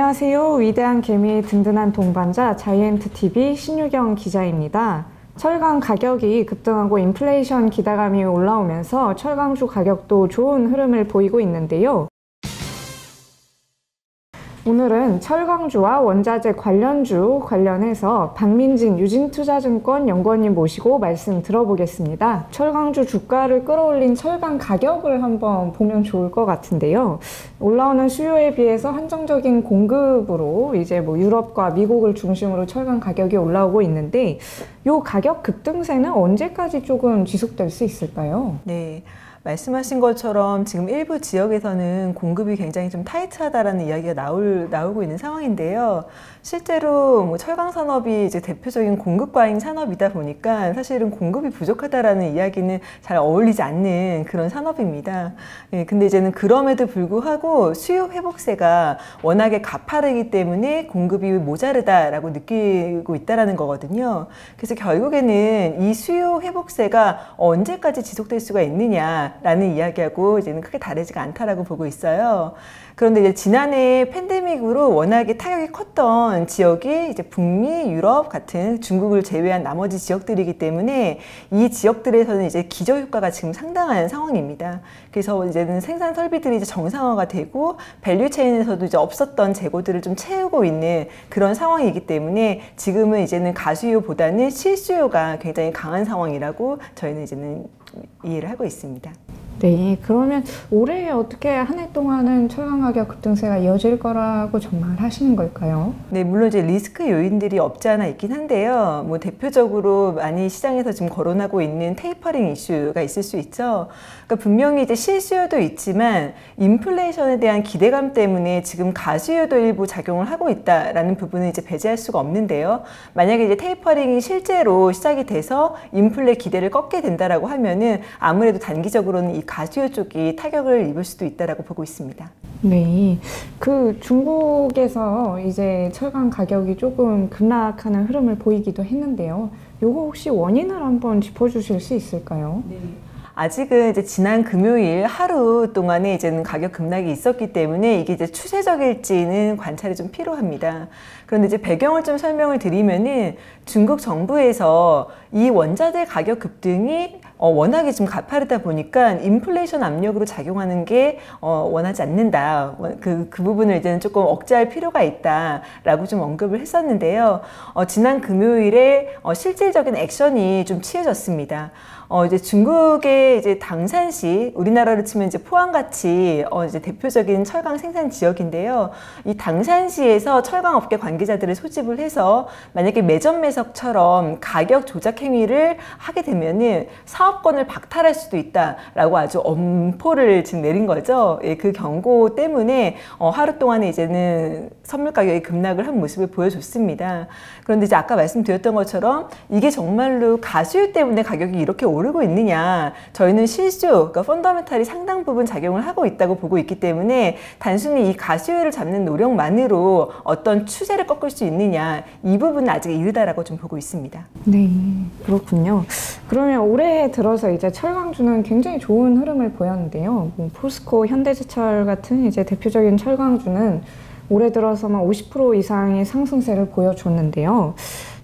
안녕하세요. 위대한 개미의 든든한 동반자 자이언트TV 신유경 기자입니다. 철강 가격이 급등하고 인플레이션 기대감이 올라오면서 철강주 가격도 좋은 흐름을 보이고 있는데요. 오늘은 철강주와 원자재 관련주 관련해서 박민진 유진투자증권 연구원님 모시고 말씀 들어보겠습니다. 철강주 주가를 끌어올린 철강 가격을 한번 보면 좋을 것 같은데요. 올라오는 수요에 비해서 한정적인 공급으로 이제 유럽과 미국을 중심으로 철강 가격이 올라오고 있는데 이 가격 급등세는 언제까지 조금 지속될 수 있을까요? 네. 말씀하신 것처럼 지금 일부 지역에서는 공급이 굉장히 좀 타이트하다라는 이야기가 나오고 있는 상황인데요. 실제로 철강 산업이 이제 대표적인 공급 과잉 산업이다 보니까 사실은 공급이 부족하다라는 이야기는 잘 어울리지 않는 그런 산업입니다. 예, 근데 이제는 그럼에도 불구하고 수요 회복세가 워낙에 가파르기 때문에 공급이 모자르다라고 느끼고 있다라는 거거든요. 그래서 결국에는 이 수요 회복세가 언제까지 지속될 수가 있느냐라는 이야기하고 이제는 크게 다르지가 않다라고 보고 있어요. 그런데 이제 지난해 팬데믹으로 워낙에 타격이 컸던 지역이 이제 북미, 유럽 같은 중국을 제외한 나머지 지역들이기 때문에 이 지역들에서는 이제 기저 효과가 지금 상당한 상황입니다. 그래서 이제는 생산 설비들이 이제 정상화가 되고 밸류 체인에서도 이제 없었던 재고들을 좀 채우고 있는 그런 상황이기 때문에 지금은 이제는 가수요보다는 실수요가 굉장히 강한 상황이라고 저희는 이제는 이해를 하고 있습니다. 네, 그러면 올해 어떻게 한 해 동안은 철강 가격 급등세가 이어질 거라고 전망하시는 걸까요? 네, 물론 이제 리스크 요인들이 없지 않아 있긴 한데요. 대표적으로 많이 시장에서 지금 거론하고 있는 테이퍼링 이슈가 있을 수 있죠. 그러니까 분명히 이제 실수요도 있지만 인플레이션에 대한 기대감 때문에 지금 가수요도 일부 작용을 하고 있다라는 부분은 이제 배제할 수가 없는데요. 만약에 이제 테이퍼링이 실제로 시작이 돼서 인플레 기대를 꺾게 된다라고 하면은 아무래도 단기적으로는 이 가수요 쪽이 타격을 입을 수도 있다라고 보고 있습니다. 네, 그 중국에서 이제 철강 가격이 조금 급락하는 흐름을 보이기도 했는데요. 요거 혹시 원인을 한번 짚어주실 수 있을까요? 네. 아직은 이제 지난 금요일 하루 동안에 이제는 가격 급락이 있었기 때문에 이게 이제 추세적일지는 관찰이 좀 필요합니다. 그런데 이제 배경을 좀 설명을 드리면은 중국 정부에서 이 원자재 가격 급등이 워낙에 좀 가파르다 보니까 인플레이션 압력으로 작용하는 게 원하지 않는다. 그 부분을 이제는 조금 억제할 필요가 있다라고 좀 언급을 했었는데요. 지난 금요일에 실질적인 액션이 좀 취해졌습니다. 이제 중국의 이제 당산시, 우리나라로 치면 이제 포항같이 이제 대표적인 철강 생산 지역인데요. 이 당산시에서 철강업계 관계자들을 소집을 해서 만약에 매점 매석처럼 가격 조작 행위를 하게 되면은 사업권을 박탈할 수도 있다라고 아주 엄포를 지금 내린 거죠. 예, 그 경고 때문에 하루 동안에 이제는 선물 가격이 급락을 한 모습을 보여줬습니다. 그런데 이제 아까 말씀드렸던 것처럼 이게 정말로 가수요 때문에 가격이 이렇게 오르고 있느냐, 저희는 실수, 그러니까 펀더멘탈이 상당 부분 작용을 하고 있다고 보고 있기 때문에 단순히 이 가수요를 잡는 노력만으로 어떤 추세를 꺾을 수 있느냐, 이 부분은 아직 이르다라고 좀 보고 있습니다. 네, 그렇군요. 그러면 올해 들어서 이제 철강주는 굉장히 좋은 흐름을 보였는데요. 포스코, 현대제철 같은 이제 대표적인 철강주는 올해 들어서만 50% 이상의 상승세를 보여줬는데요.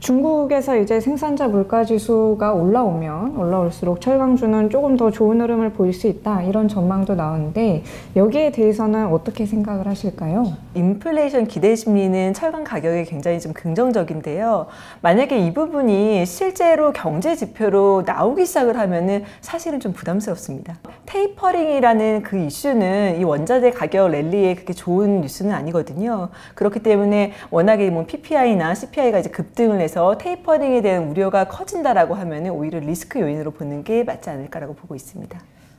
중국에서 이제 생산자 물가지수가 올라올수록 철강주는 조금 더 좋은 흐름을 보일 수 있다, 이런 전망도 나오는데 여기에 대해서는 어떻게 생각을 하실까요? 인플레이션 기대 심리는 철강 가격에 굉장히 좀 긍정적인데요. 만약에 이 부분이 실제로 경제 지표로 나오기 시작을 하면은 사실은 좀 부담스럽습니다. 테이퍼링이라는 그 이슈는 이 원자재 가격 랠리에 그렇게 좋은 뉴스는 아니거든요. 그렇기 때문에 워낙에 PPI나 CPI가 이제 급등을 해서 테이퍼링에 대한 우려가 커진다라고 하면은 오히려 리스크 요인으로 보는 게 맞지 않을까라고 보고 있습니다.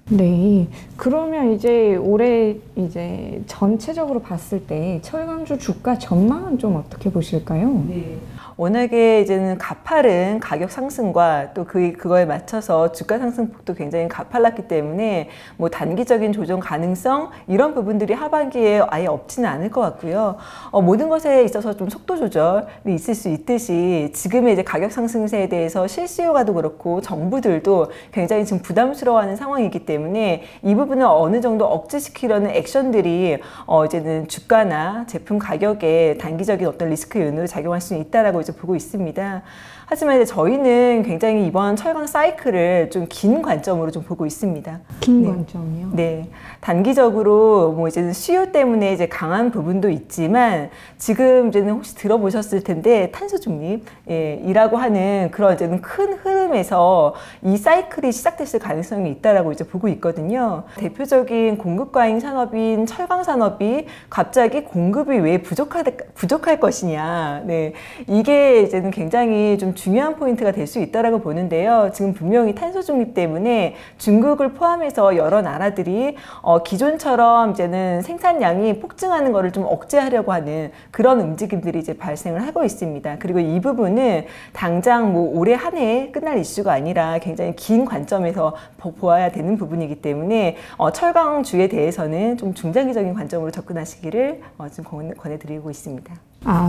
네, 그러면 이제 올해 이제 전체적으로 봤을 때 철강주 주가 전망은 좀 어떻게 보실까요? 네. 워낙에 이제는 가파른 가격 상승과 또 그거에 맞춰서 주가 상승폭도 굉장히 가팔랐기 때문에 뭐 단기적인 조정 가능성 이런 부분들이 하반기에 아예 없지는 않을 것 같고요. 모든 것에 있어서 좀 속도 조절이 있을 수 있듯이 지금의 이제 가격 상승세에 대해서 실수요가도 그렇고 정부들도 굉장히 지금 부담스러워하는 상황이기 때문에 이 부분을 어느 정도 억제시키려는 액션들이 이제는 주가나 제품 가격에 단기적인 어떤 리스크 요인으로 작용할 수 있다라고 이제 보고 있습니다. 하지만 이제 저희는 굉장히 이번 철강 사이클을 좀 긴 관점으로 좀 보고 있습니다. 긴 관점이요? 네. 단기적으로 뭐 이제는 수요 때문에 이제 강한 부분도 있지만 지금 이제는 혹시 들어보셨을 텐데 탄소 중립이라고 하는 그런 이제는 큰 흐름에서 이 사이클이 시작됐을 가능성이 있다라고 이제 보고 있거든요. 대표적인 공급 과잉 산업인 철강 산업이 갑자기 공급이 왜 부족할 것이냐. 네. 이게 이제는 굉장히 좀 중요한 포인트가 될 수 있다라고 보는데요. 지금 분명히 탄소 중립 때문에 중국을 포함해서 여러 나라들이 기존처럼 이제는 생산량이 폭증하는 것을 좀 억제하려고 하는 그런 움직임들이 이제 발생을 하고 있습니다. 그리고 이 부분은 당장 뭐 올해 한 해 끝날 이슈가 아니라 굉장히 긴 관점에서 보아야 되는 부분이기 때문에 철강주에 대해서는 좀 중장기적인 관점으로 접근하시기를 좀 권해드리고 있습니다.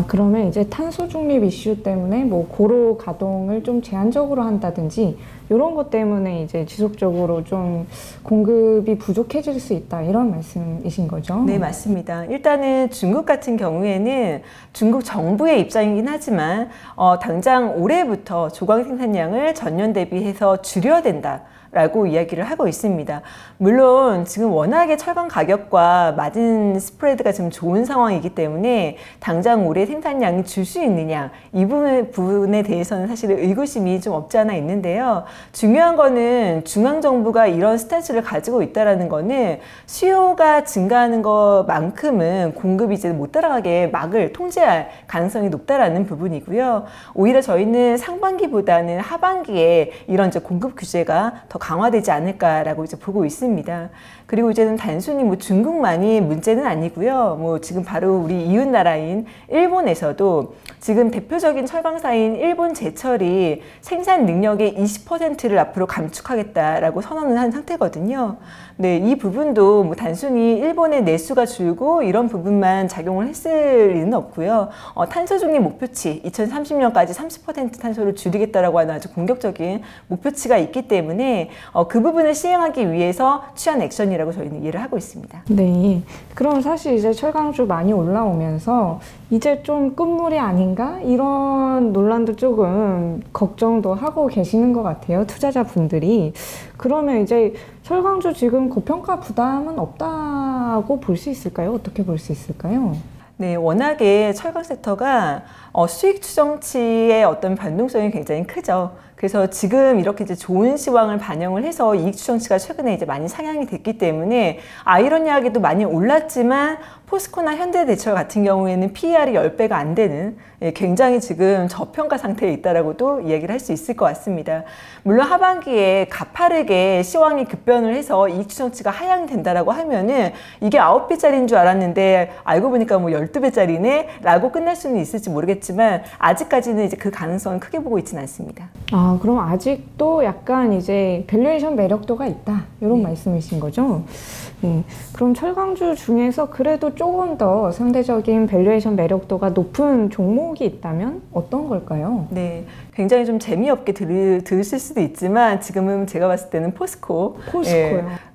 그러면 이제 탄소 중립 이슈 때문에 뭐 고로 가동을 좀 제한적으로 한다든지 이런 것 때문에 이제 지속적으로 좀 공급이 부족해질 수 있다 이런 말씀이신 거죠? 네, 맞습니다. 일단은 중국 같은 경우에는 중국 정부의 입장이긴 하지만 당장 올해부터 조광 생산량을 전년 대비해서 줄여야 된다. 라고 이야기를 하고 있습니다. 물론 지금 워낙에 철강 가격과 마진 스프레드가 지금 좋은 상황이기 때문에 당장 올해 생산량이 줄 수 있느냐 이 부분에 대해서는 사실 의구심이 좀 없지 않아 있는데요. 중요한 거는 중앙정부가 이런 스탠스를 가지고 있다는 거는 수요가 증가하는 것만큼은 공급이 이제 못 따라가게 통제할 가능성이 높다라는 부분이고요. 오히려 저희는 상반기보다는 하반기에 이런 이제 공급 규제가 더 강화되지 않을까라고 이제 보고 있습니다. 그리고 이제는 단순히 뭐 중국만이 문제는 아니고요. 뭐 지금 바로 우리 이웃 나라인 일본에서도 지금 대표적인 철강사인 일본 제철이 생산 능력의 20%를 앞으로 감축하겠다라고 선언을 한 상태거든요. 네, 이 부분도 뭐 단순히 일본의 내수가 줄고 이런 부분만 작용을 했을 리는 없고요. 탄소 중립 목표치 2030년까지 30% 탄소를 줄이겠다라고 하는 아주 공격적인 목표치가 있기 때문에 그 부분을 시행하기 위해서 취한 액션이라고 저희는 이해를 하고 있습니다. 네, 그럼 사실 이제 철강주 많이 올라오면서 이제 좀 끝물이 아닌가? 이런 논란도 조금 걱정도 하고 계시는 것 같아요. 투자자분들이. 그러면 이제 철강주 지금 고평가 부담은 없다고 볼 수 있을까요? 어떻게 볼 수 있을까요? 네, 워낙에 철강 섹터가 수익 추정치의 어떤 변동성이 굉장히 크죠. 그래서 지금 이렇게 이제 좋은 시황을 반영을 해서 이익 추정치가 최근에 이제 많이 상향이 됐기 때문에 아이러니하게도 많이 올랐지만 포스코나 현대제철 같은 경우에는 PER이 10배가 안 되는 굉장히 지금 저평가 상태에 있다라고도 이야기를 할 수 있을 것 같습니다. 물론 하반기에 가파르게 시황이 급변을 해서 이익 추정치가 하향이 된다라고 하면은 이게 9배짜리인 줄 알았는데 알고 보니까 뭐 12배짜리네 라고 끝날 수는 있을지 모르겠지만 아직까지는 이제 그 가능성은 크게 보고 있지는 않습니다. 그럼 아직도 약간 이제 밸류에이션 매력도가 있다 이런 말씀이신 거죠? 네. 그럼 철강주 중에서 그래도 조금 더 상대적인 밸류에이션 매력도가 높은 종목이 있다면 어떤 걸까요? 네, 굉장히 좀 재미없게 들으실 수도 있지만 지금은 제가 봤을 때는 포스코요.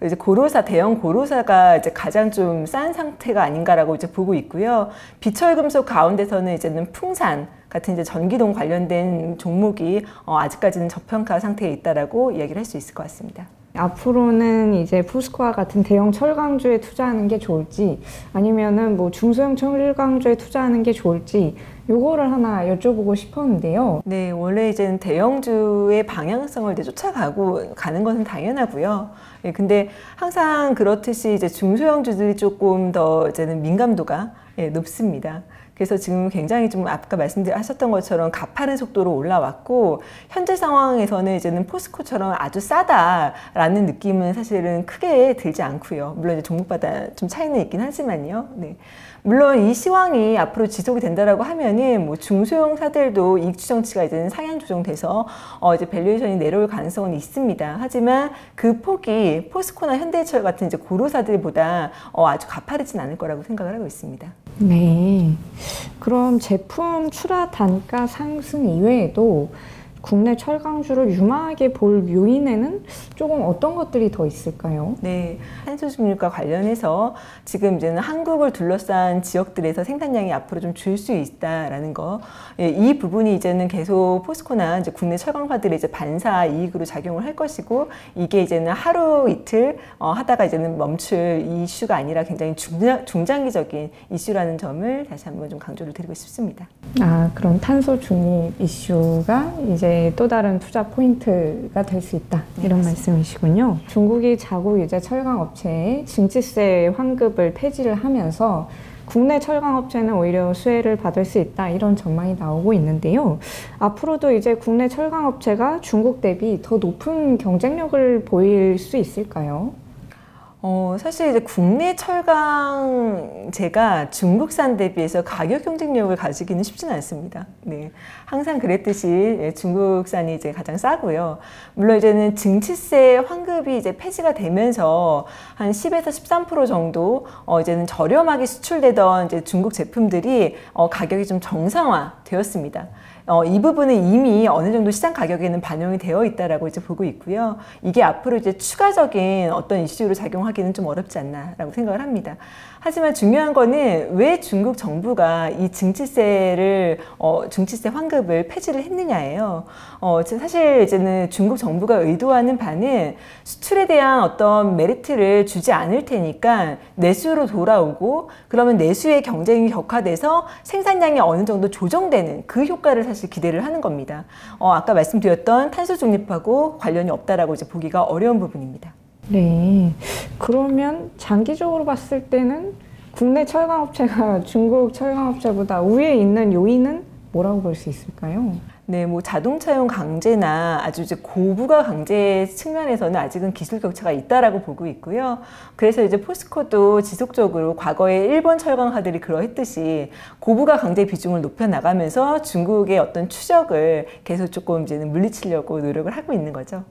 이제 고로사, 대형 고로사가 이제 가장 좀 싼 상태가 아닌가라고 이제 보고 있고요. 비철금속 가운데서는 이제는 풍산 같은 이제 전기동 관련된 종목이 아직까지는 저평가 상태에 있다라고 이야기를 할 수 있을 것 같습니다. 앞으로는 이제 포스코와 같은 대형 철강주에 투자하는 게 좋을지 아니면은 뭐 중소형 철강주에 투자하는 게 좋을지 요거를 하나 여쭤보고 싶었는데요. 네, 원래 이제는 대형주의 방향성을 이제 쫓아가고 가는 것은 당연하고요. 예, 근데 항상 그렇듯이 이제 중소형주들이 조금 더 이제는 민감도가 높습니다. 그래서 지금 굉장히 좀 아까 말씀하셨던 것처럼 가파른 속도로 올라왔고 현재 상황에서는 이제는 포스코처럼 아주 싸다라는 느낌은 사실은 크게 들지 않고요. 물론 이제 종목마다 좀 차이는 있긴 하지만요. 네. 물론 이 시황이 앞으로 지속이 된다라고 하면은 뭐 중소형사들도 이익 추정치가 이제는 상향 조정돼서 이제 밸류에이션이 내려올 가능성은 있습니다. 하지만 그 폭이 포스코나 현대해철 같은 이제 고로사들보다 아주 가파르진 않을 거라고 생각을 하고 있습니다. 네. 그럼 제품 출하 단가 상승 이외에도 국내 철강주를 유망하게 볼 요인에는 조금 어떤 것들이 더 있을까요? 네, 탄소 중립과 관련해서 지금 이제는 한국을 둘러싼 지역들에서 생산량이 앞으로 좀 줄 수 있다라는 거, 이 부분이 이제는 계속 포스코나 이제 국내 철강사들의 이제 반사 이익으로 작용을 할 것이고, 이게 이제는 하루 이틀 하다가 이제는 멈출 이슈가 아니라 굉장히 중장기적인 이슈라는 점을 다시 한번 좀 강조를 드리고 싶습니다. 그럼 탄소 중립 이슈가 이제 또 다른 투자 포인트가 될 수 있다, 이런 말씀이시군요. 중국이 자국 이제 철강 업체에 증치세 환급을 폐지를 하면서 국내 철강 업체는 오히려 수혜를 받을 수 있다, 이런 전망이 나오고 있는데요. 앞으로도 이제 국내 철강 업체가 중국 대비 더 높은 경쟁력을 보일 수 있을까요? 사실 이제 국내 철강제가 중국산 대비해서 가격 경쟁력을 가지기는 쉽지는 않습니다. 네. 항상 그랬듯이 중국산이 이제 가장 싸고요. 물론 이제는 증치세 환급이 이제 폐지가 되면서 한 10에서 13% 정도 이제는 저렴하게 수출되던 이제 중국 제품들이 가격이 좀 정상화 되었습니다. 이 부분은 이미 어느 정도 시장 가격에는 반영이 되어 있다라고 이제 보고 있고요. 이게 앞으로 이제 추가적인 어떤 이슈로 작용하기는 좀 어렵지 않나라고 생각을 합니다. 하지만 중요한 거는 왜 중국 정부가 이 증치세 환급을 폐지를 했느냐예요. 사실 이제는 중국 정부가 의도하는 바는 수출에 대한 어떤 메리트를 주지 않을 테니까 내수로 돌아오고, 그러면 내수의 경쟁이 격화돼서 생산량이 어느 정도 조정되는 그 효과를 사실 기대를 하는 겁니다. 아까 말씀드렸던 탄소 중립하고 관련이 없다라고 이제 보기가 어려운 부분입니다. 네. 그러면 장기적으로 봤을 때는 국내 철강업체가 중국 철강업체보다 우위에 있는 요인은 뭐라고 볼 수 있을까요? 네, 뭐 자동차용 강제나 아주 이제 고부가 강제 측면에서는 아직은 기술 격차가 있다라고 보고 있고요. 그래서 이제 포스코도 지속적으로 과거에 일본 철강사들이 그러했듯이 고부가 강제 비중을 높여 나가면서 중국의 어떤 추적을 계속 조금 이제는 물리치려고 노력을 하고 있는 거죠.